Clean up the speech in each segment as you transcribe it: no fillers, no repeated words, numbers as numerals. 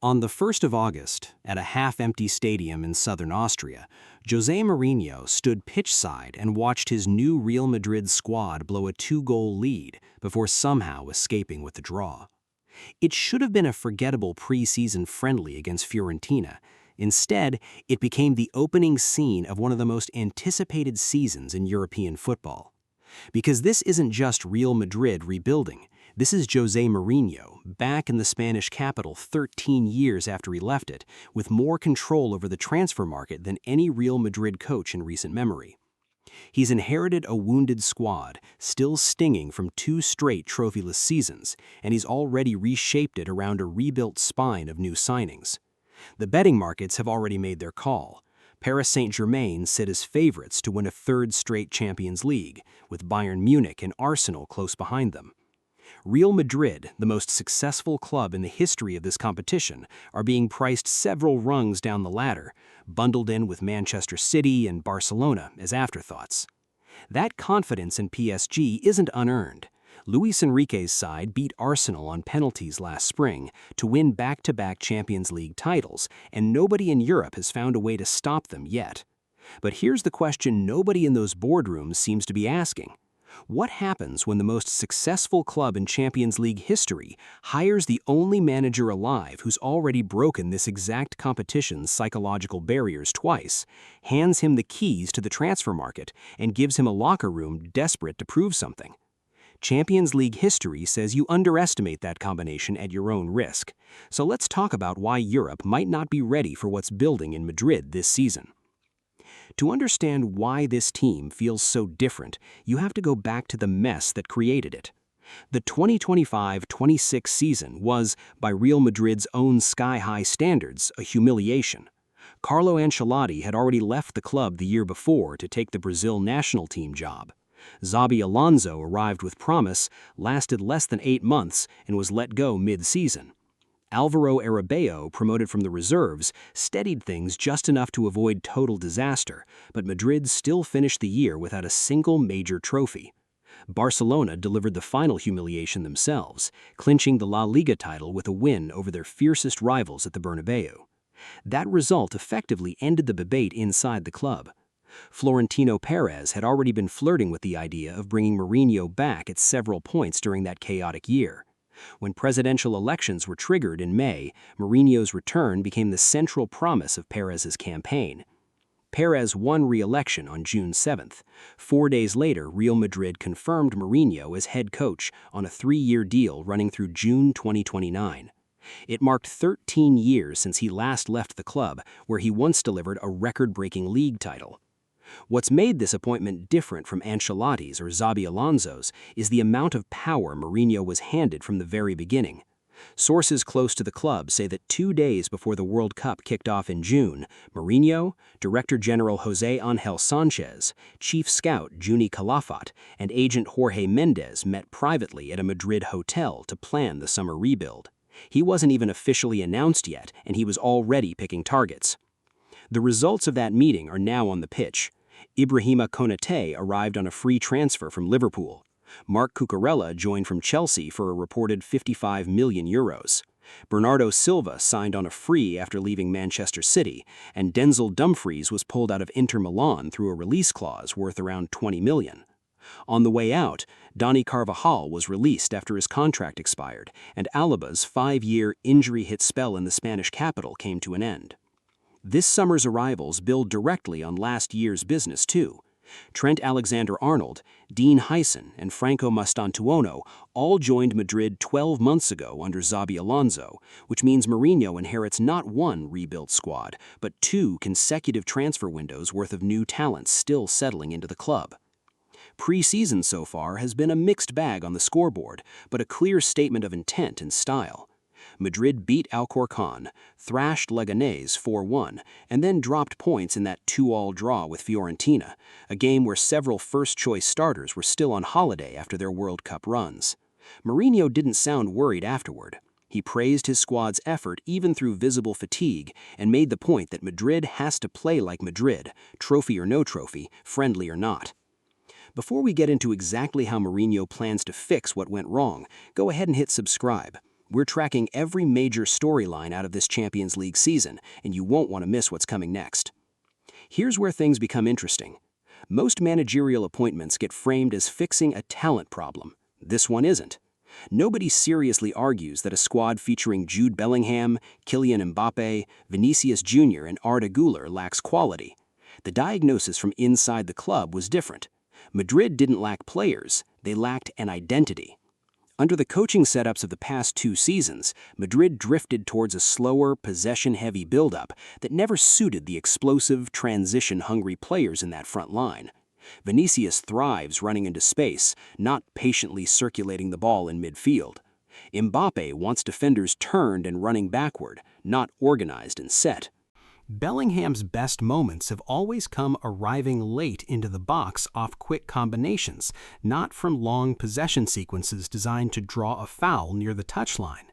On the 1st of August, at a half-empty stadium in southern Austria, José Mourinho stood pitchside and watched his new Real Madrid squad blow a 2-goal lead before somehow escaping with the draw. It should have been a forgettable pre-season friendly against Fiorentina. Instead, it became the opening scene of one of the most anticipated seasons in European football. Because this isn't just Real Madrid rebuilding. This is José Mourinho, back in the Spanish capital 13 years after he left it, with more control over the transfer market than any Real Madrid coach in recent memory. He's inherited a wounded squad, still stinging from 2 straight trophyless seasons, and he's already reshaped it around a rebuilt spine of new signings. The betting markets have already made their call. Paris Saint-Germain sit as favorites to win a 3rd straight Champions League, with Bayern Munich and Arsenal close behind them. Real Madrid, the most successful club in the history of this competition, are being priced several rungs down the ladder, bundled in with Manchester City and Barcelona as afterthoughts. That confidence in PSG isn't unearned. Luis Enrique's side beat Arsenal on penalties last spring to win back-to-back Champions League titles, and nobody in Europe has found a way to stop them yet. But here's the question nobody in those boardrooms seems to be asking. What happens when the most successful club in Champions League history hires the only manager alive who's already broken this exact competition's psychological barriers twice, hands him the keys to the transfer market, and gives him a locker room desperate to prove something? Champions League history says you underestimate that combination at your own risk. So let's talk about why Europe might not be ready for what's building in Madrid this season. To understand why this team feels so different, you have to go back to the mess that created it. The 2025-26 season was, by Real Madrid's own sky-high standards, a humiliation. Carlo Ancelotti had already left the club the year before to take the Brazil national team job. Xabi Alonso arrived with promise, lasted less than 8 months, and was let go mid-season. Álvaro Arabeo, promoted from the reserves, steadied things just enough to avoid total disaster, but Madrid still finished the year without a single major trophy. Barcelona delivered the final humiliation themselves, clinching the La Liga title with a win over their fiercest rivals at the Bernabéu. That result effectively ended the debate inside the club. Florentino Perez had already been flirting with the idea of bringing Mourinho back at several points during that chaotic year. When presidential elections were triggered in May, Mourinho's return became the central promise of Perez's campaign. Perez won re-election on June 7th. 4 days later, Real Madrid confirmed Mourinho as head coach on a 3-year deal running through June 2029. It marked 13 years since he last left the club, where he once delivered a record-breaking league title. What's made this appointment different from Ancelotti's or Xabi Alonso's is the amount of power Mourinho was handed from the very beginning. Sources close to the club say that 2 days before the World Cup kicked off in June, Mourinho, Director General José Ángel Sánchez, Chief Scout Juni Calafat, and Agent Jorge Mendes met privately at a Madrid hotel to plan the summer rebuild. He wasn't even officially announced yet, and he was already picking targets. The results of that meeting are now on the pitch. Ibrahima Konate arrived on a free transfer from Liverpool. Marc Cucurella joined from Chelsea for a reported €55 million. Bernardo Silva signed on a free after leaving Manchester City, and Denzel Dumfries was pulled out of Inter Milan through a release clause worth around $20 million. On the way out, Dani Carvajal was released after his contract expired, and Alaba's 5-year injury-hit spell in the Spanish capital came to an end. This summer's arrivals build directly on last year's business, too. Trent Alexander-Arnold, Dean Huyson, and Franco Mastantuono all joined Madrid 12 months ago under Xabi Alonso, which means Mourinho inherits not one rebuilt squad, but 2 consecutive transfer windows worth of new talent still settling into the club. Pre-season so far has been a mixed bag on the scoreboard, but a clear statement of intent and style. Madrid beat Alcorcón, thrashed Leganés 4-1, and then dropped points in that 2-all draw with Fiorentina, a game where several first-choice starters were still on holiday after their World Cup runs. Mourinho didn't sound worried afterward. He praised his squad's effort even through visible fatigue and made the point that Madrid has to play like Madrid, trophy or no trophy, friendly or not. Before we get into exactly how Mourinho plans to fix what went wrong, go ahead and hit subscribe. We're tracking every major storyline out of this Champions League season, and you won't want to miss what's coming next. Here's where things become interesting. Most managerial appointments get framed as fixing a talent problem. This one isn't. Nobody seriously argues that a squad featuring Jude Bellingham, Kylian Mbappe, Vinicius Jr., and Arda Güler lacks quality. The diagnosis from inside the club was different. Madrid didn't lack players, they lacked an identity. Under the coaching setups of the past 2 seasons, Madrid drifted towards a slower, possession-heavy build-up that never suited the explosive, transition-hungry players in that front line. Vinicius thrives running into space, not patiently circulating the ball in midfield. Mbappe wants defenders turned and running backward, not organized and set. Bellingham's best moments have always come arriving late into the box off quick combinations, not from long possession sequences designed to draw a foul near the touchline.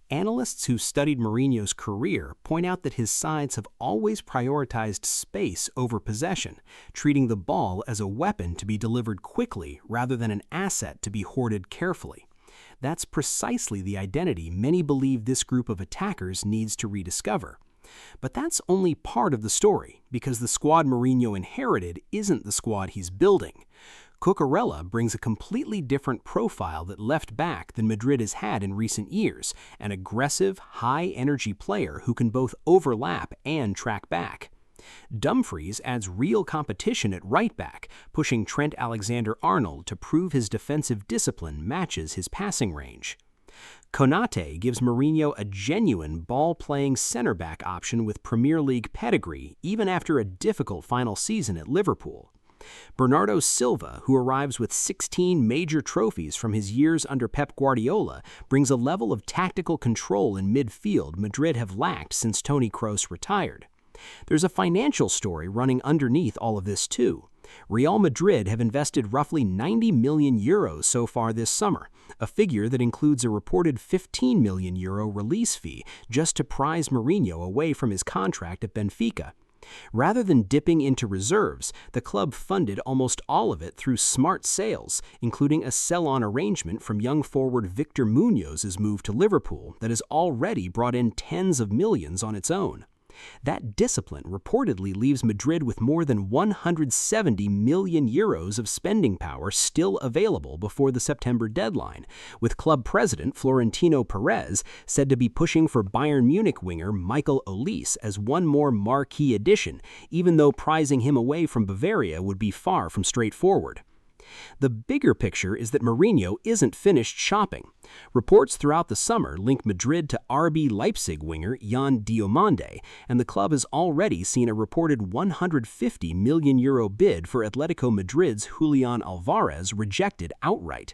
Analysts who studied Mourinho's career point out that his sides have always prioritized space over possession, treating the ball as a weapon to be delivered quickly rather than an asset to be hoarded carefully. That's precisely the identity many believe this group of attackers needs to rediscover. But that's only part of the story, because the squad Mourinho inherited isn't the squad he's building. Cucurella brings a completely different profile at left back than Madrid has had in recent years, an aggressive, high-energy player who can both overlap and track back. Dumfries adds real competition at right back, pushing Trent Alexander-Arnold to prove his defensive discipline matches his passing range. Konate gives Mourinho a genuine ball-playing center-back option with Premier League pedigree, even after a difficult final season at Liverpool. Bernardo Silva, who arrives with 16 major trophies from his years under Pep Guardiola, brings a level of tactical control in midfield Madrid have lacked since Toni Kroos retired. There's a financial story running underneath all of this too. Real Madrid have invested roughly 90 million euros so far this summer, a figure that includes a reported 15 million euro release fee just to prize Mourinho away from his contract at Benfica. Rather than dipping into reserves, the club funded almost all of it through smart sales, including a sell-on arrangement from young forward Victor Muñoz's move to Liverpool that has already brought in tens of millions on its own. That discipline reportedly leaves Madrid with more than 170 million euros of spending power still available before the September deadline, with club president Florentino Perez said to be pushing for Bayern Munich winger Michael Olise as one more marquee addition, even though prizing him away from Bavaria would be far from straightforward. The bigger picture is that Mourinho isn't finished shopping. Reports throughout the summer link Madrid to RB Leipzig winger Jan Diomande, and the club has already seen a reported 150 million euro bid for Atletico Madrid's Julian Alvarez rejected outright.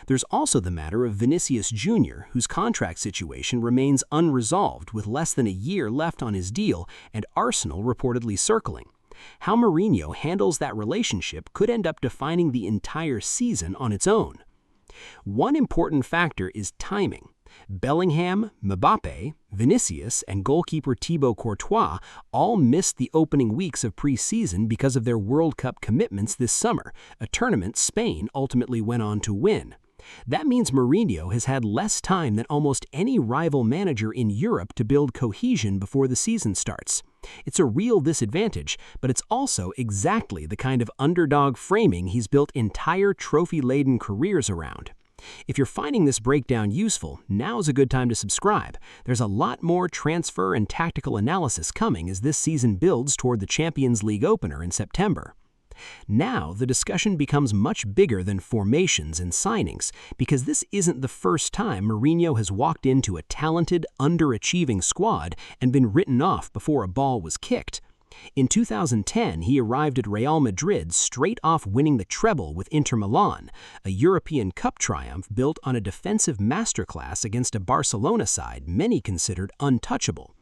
There's also the matter of Vinicius Jr., whose contract situation remains unresolved with less than a year left on his deal and Arsenal reportedly circling. How Mourinho handles that relationship could end up defining the entire season on its own. One important factor is timing. Bellingham, Mbappe, Vinicius, and goalkeeper Thibaut Courtois all missed the opening weeks of pre-season because of their World Cup commitments this summer, a tournament Spain ultimately went on to win. That means Mourinho has had less time than almost any rival manager in Europe to build cohesion before the season starts. It's a real disadvantage, but it's also exactly the kind of underdog framing he's built entire trophy-laden careers around. If you're finding this breakdown useful, now's a good time to subscribe. There's a lot more transfer and tactical analysis coming as this season builds toward the Champions League opener in September. Now, the discussion becomes much bigger than formations and signings, because this isn't the first time Mourinho has walked into a talented, underachieving squad and been written off before a ball was kicked. In 2010, he arrived at Real Madrid straight off winning the treble with Inter Milan, a European Cup triumph built on a defensive masterclass against a Barcelona side many considered untouchable.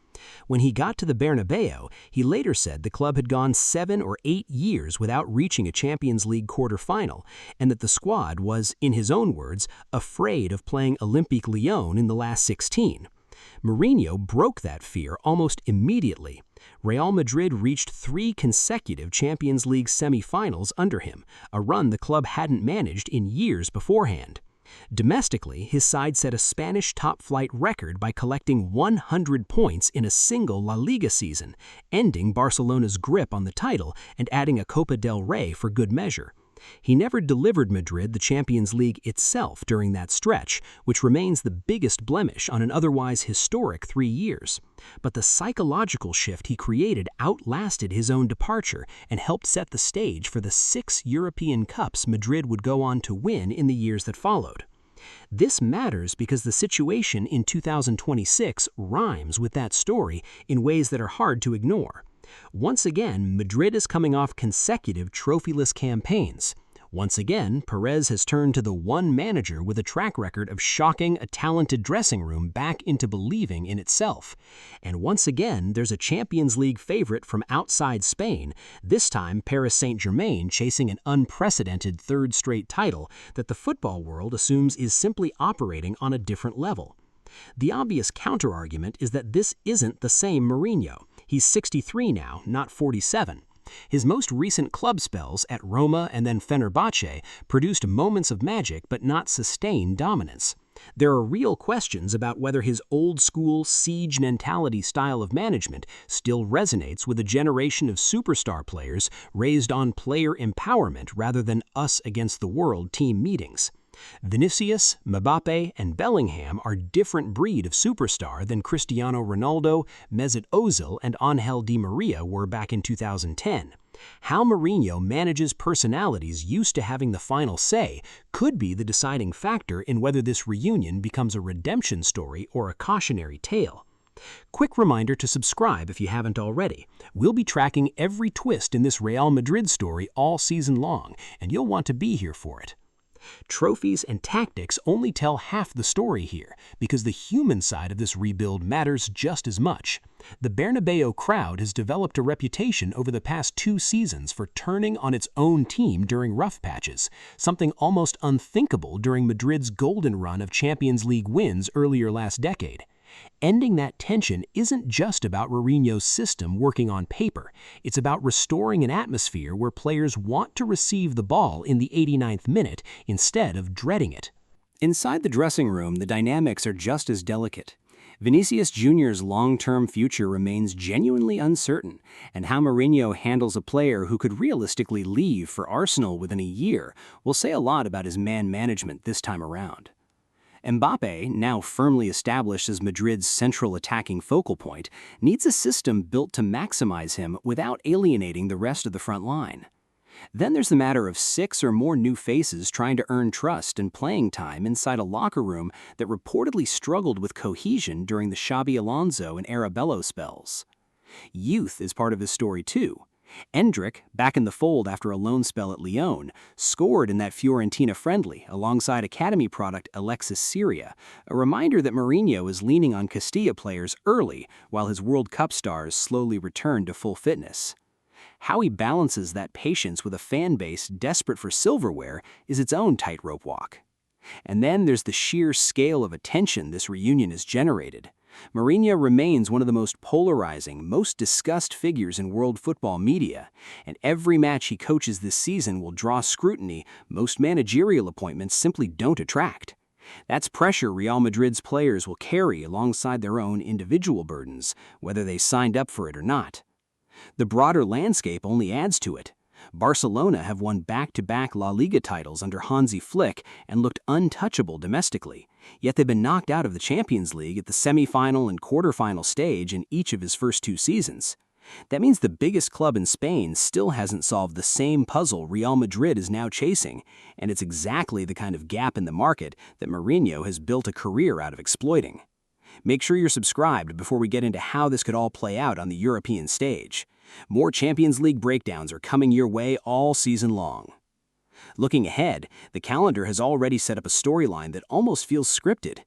When he got to the Bernabéu, he later said the club had gone 7 or 8 years without reaching a Champions League quarter-final, and that the squad was, in his own words, afraid of playing Olympique Lyon in the last 16. Mourinho broke that fear almost immediately. Real Madrid reached 3 consecutive Champions League semi-finals under him, a run the club hadn't managed in years beforehand. Domestically, his side set a Spanish top-flight record by collecting 100 points in a single La Liga season, ending Barcelona's grip on the title and adding a Copa del Rey for good measure. He never delivered Madrid the Champions League itself during that stretch, which remains the biggest blemish on an otherwise historic 3 years. But the psychological shift he created outlasted his own departure and helped set the stage for the 6 European Cups Madrid would go on to win in the years that followed. This matters because the situation in 2026 rhymes with that story in ways that are hard to ignore. Once again, Madrid is coming off consecutive trophyless campaigns. Once again, Perez has turned to the one manager with a track record of shocking a talented dressing room back into believing in itself. And once again, there's a Champions League favorite from outside Spain, this time Paris Saint-Germain chasing an unprecedented third straight title that the football world assumes is simply operating on a different level. The obvious counterargument is that this isn't the same Mourinho. He's 63 now, not 47. His most recent club spells at Roma and then Fenerbahce produced moments of magic but not sustained dominance. There are real questions about whether his old-school siege mentality style of management still resonates with a generation of superstar players raised on player empowerment rather than us-against-the-world team meetings. Vinicius, Mbappe, and Bellingham are different breed of superstar than Cristiano Ronaldo, Mesut Ozil, and Ángel Di Maria were back in 2010. How Mourinho manages personalities used to having the final say could be the deciding factor in whether this reunion becomes a redemption story or a cautionary tale. Quick reminder to subscribe if you haven't already. We'll be tracking every twist in this Real Madrid story all season long, and you'll want to be here for it. Trophies and tactics only tell half the story here, because the human side of this rebuild matters just as much. The Bernabéu crowd has developed a reputation over the past 2 seasons for turning on its own team during rough patches, something almost unthinkable during Madrid's golden run of Champions League wins earlier last decade. Ending that tension isn't just about Mourinho's system working on paper. It's about restoring an atmosphere where players want to receive the ball in the 89th minute instead of dreading it. Inside the dressing room, the dynamics are just as delicate. Vinicius Jr.'s long-term future remains genuinely uncertain, and how Mourinho handles a player who could realistically leave for Arsenal within a year will say a lot about his man management this time around. Mbappe, now firmly established as Madrid's central attacking focal point, needs a system built to maximize him without alienating the rest of the front line. Then there's the matter of 6 or more new faces trying to earn trust and playing time inside a locker room that reportedly struggled with cohesion during the Xabi Alonso and Arabello spells. Youth is part of his story too. Endrick, back in the fold after a loan spell at Lyon, scored in that Fiorentina friendly alongside academy product Alexis Syria, a reminder that Mourinho is leaning on Castilla players early while his World Cup stars slowly return to full fitness. How he balances that patience with a fan base desperate for silverware is its own tightrope walk. And then there's the sheer scale of attention this reunion has generated. Mourinho remains one of the most polarizing, most discussed figures in world football media, and every match he coaches this season will draw scrutiny most managerial appointments simply don't attract. That's pressure Real Madrid's players will carry alongside their own individual burdens, whether they signed up for it or not. The broader landscape only adds to it. Barcelona have won back-to-back La Liga titles under Hansi Flick and looked untouchable domestically, yet they've been knocked out of the Champions League at the semi-final and quarter-final stage in each of his first 2 seasons. That means the biggest club in Spain still hasn't solved the same puzzle Real Madrid is now chasing, and it's exactly the kind of gap in the market that Mourinho has built a career out of exploiting. Make sure you're subscribed before we get into how this could all play out on the European stage. More Champions League breakdowns are coming your way all season long. Looking ahead, the calendar has already set up a storyline that almost feels scripted.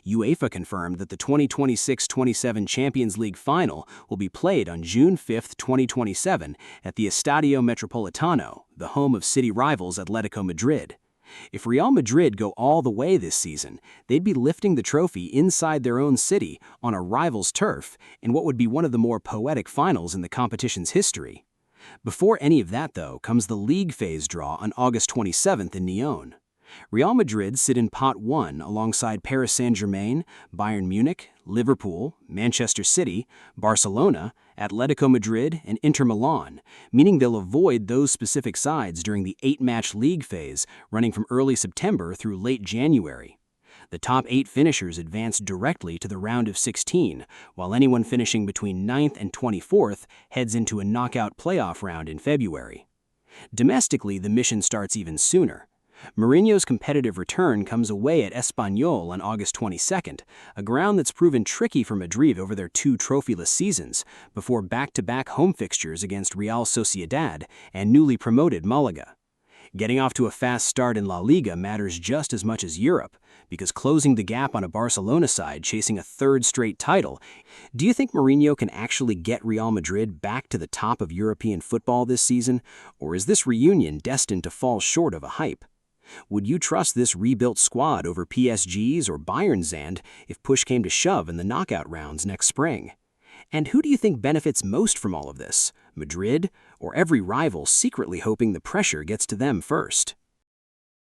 UEFA confirmed that the 2026-27 Champions League final will be played on June 5, 2027 at the Estadio Metropolitano, the home of city rivals Atletico Madrid. If Real Madrid go all the way this season, they'd be lifting the trophy inside their own city on a rival's turf in what would be one of the more poetic finals in the competition's history. Before any of that, though, comes the league phase draw on August 27th in Lyon. Real Madrid sit in Pot 1 alongside Paris Saint-Germain, Bayern Munich, Liverpool, Manchester City, Barcelona, Atletico Madrid, and Inter Milan, meaning they'll avoid those specific sides during the 8-match league phase running from early September through late January. The top 8 finishers advance directly to the round of 16, while anyone finishing between 9th and 24th heads into a knockout playoff round in February. Domestically, the mission starts even sooner. Mourinho's competitive return comes away at Espanyol on August 22nd, a ground that's proven tricky for Madrid over their 2 trophyless seasons, before back-to-back home fixtures against Real Sociedad and newly promoted Malaga. Getting off to a fast start in La Liga matters just as much as Europe, because closing the gap on a Barcelona side chasing a 3rd straight title. Do you think Mourinho can actually get Real Madrid back to the top of European football this season, or is this reunion destined to fall short of a hype? Would you trust this rebuilt squad over PSG's or Bayern's end if push came to shove in the knockout rounds next spring? And who do you think benefits most from all of this, Madrid or every rival secretly hoping the pressure gets to them first?